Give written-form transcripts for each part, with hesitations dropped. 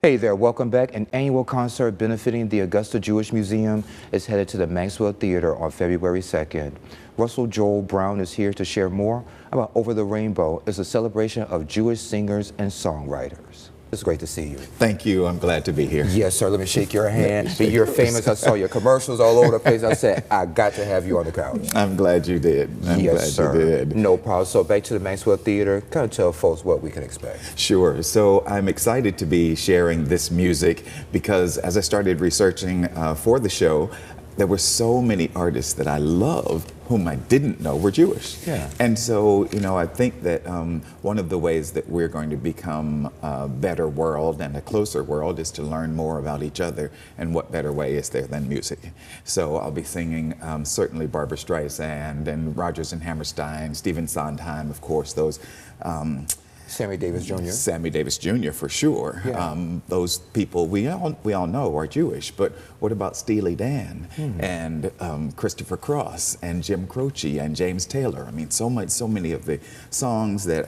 Hey there, welcome back. An annual concert benefiting the Augusta Jewish Museum is headed to the Maxwell Theater on February 2nd. Russell Joel Brown is here to share more about Over the Rainbow. It's a celebration of Jewish singers and songwriters. It's great to see you. Thank you. I'm glad to be here. Yes, sir. Let me shake your hand. You're famous. I saw your commercials all over the place. I said, I got to have you on the couch. I'm glad you did. Yes, sir. You did. No problem. So back to the Maxwell Theater. Kind of tell folks what we can expect. Sure. So I'm excited to be sharing this music because as I started researching for the show, there were so many artists that I loved whom I didn't know were Jewish. Yeah. And so, you know, I think that one of the ways that we're going to become a better world and a closer world is to learn more about each other, and what better way is there than music? So I'll be singing certainly Barbra Streisand and Rodgers and Hammerstein, Stephen Sondheim, of course, those Sammy Davis Jr. Sammy Davis Jr. for sure. Yeah. Those people we all know are Jewish, but what about Steely Dan and Christopher Cross and Jim Croce and James Taylor? I mean, so many of the songs that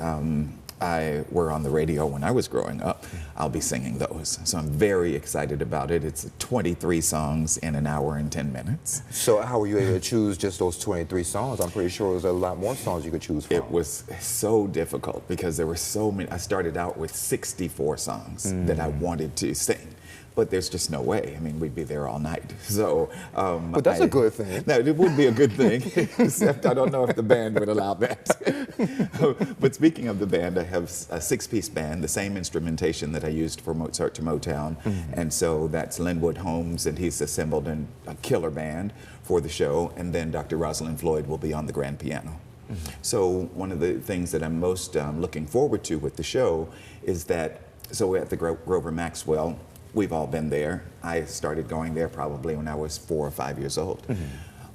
I were on the radio when I was growing up, I'll be singing those. So I'm very excited about it. It's 23 songs in an hour and 10 minutes. So how were you able to choose just those 23 songs? I'm pretty sure there's a lot more songs you could choose from. It was so difficult because there were so many. I started out with 64 songs that I wanted to sing. But there's just no way. I mean, we'd be there all night. So, but that's a good thing. No, it would be a good thing, except I don't know if the band would allow that. But speaking of the band, I have a 6-piece band, the same instrumentation that I used for Mozart to Motown. And so that's Linwood Holmes, and he's assembled a killer band for the show. And then Dr. Rosalind Floyd will be on the grand piano. So one of the things that I'm most looking forward to with the show is that, so at the Grover Maxwell, we've all been there. I started going there probably when I was 4 or 5 years old.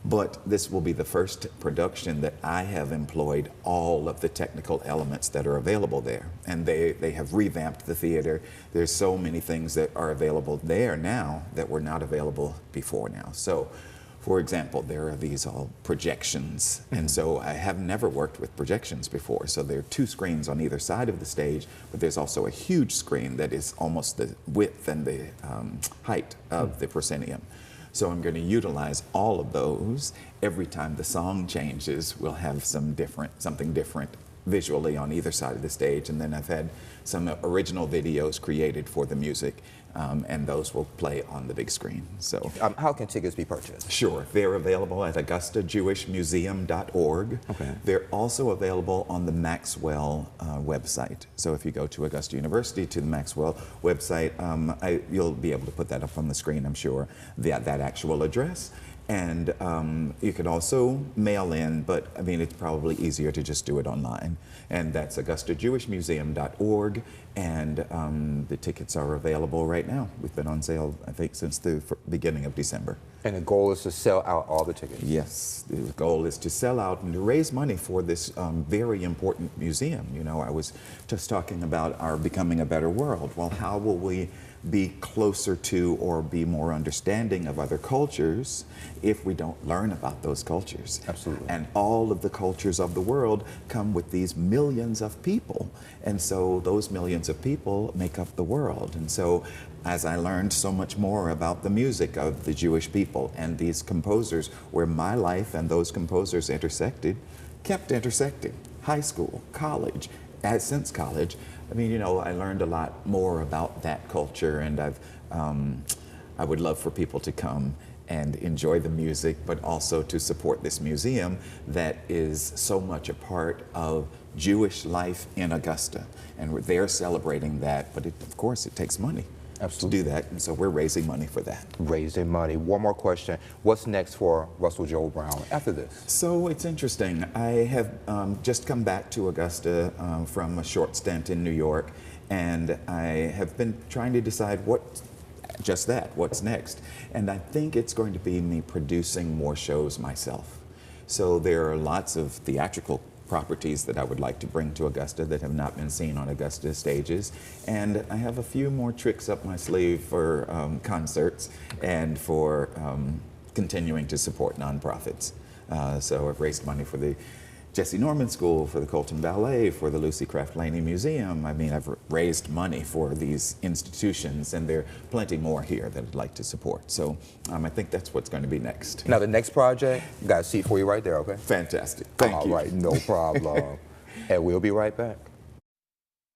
But this will be the first production that I have employed all of the technical elements that are available there. And they have revamped the theater. There's so many things that are available there now that were not available before now. So, for example, there are these all projections. And so I have never worked with projections before. So there are 2 screens on either side of the stage, but there's also a huge screen that is almost the width and the height of the proscenium. So I'm going to utilize all of those. Every time the song changes, we'll have something different visually on either side of the stage. And then I've had some original videos created for the music, and those will play on the big screen. So, how can tickets be purchased? Sure, they're available at AugustaJewishMuseum.org. Okay. They're also available on the Maxwell website. So if you go to Augusta University to the Maxwell website, you'll be able to put that up on the screen, I'm sure, that actual address. And you can also mail in, but I mean, it's probably easier to just do it online. And that's AugustaJewishMuseum.org, and the tickets are available right now. We've been on sale, I think, since the beginning of December. And the goal is to sell out all the tickets? Yes, the goal is to sell out and to raise money for this very important museum. You know, I was just talking about our becoming a better world. Well, how will we be closer to or be more understanding of other cultures if we don't learn about those cultures? Absolutely. And all of the cultures of the world come with these millions of people. And so those millions of people make up the world. And so as I learned so much more about the music of the Jewish people and these composers, where my life and those composers kept intersecting, high school, college, since college, I mean, you know, I learned a lot more about that culture, and I would love for people to come and enjoy the music, but also to support this museum that is so much a part of Jewish life in Augusta. And they're celebrating that, but of course it takes money. Absolutely. To do that, and so we're raising money for that. Raising money. One more question. What's next for Russell Joel Brown after this? So it's interesting. I have just come back to Augusta from a short stint in New York, and I have been trying to decide what's next. And I think it's going to be me producing more shows myself. So there are lots of theatrical properties that I would like to bring to Augusta that have not been seen on Augusta stages. And I have a few more tricks up my sleeve for concerts and for continuing to support nonprofits. So I've raised money for the Jesse Norman School, for the Colton Ballet, for the Lucy Craft Laney Museum. I mean, I've raised money for these institutions, and there are plenty more here that I'd like to support. So I think that's what's going to be next. Now, the next project, got a seat for you right there, okay? Fantastic. Thank you. All right, no problem. And we'll be right back.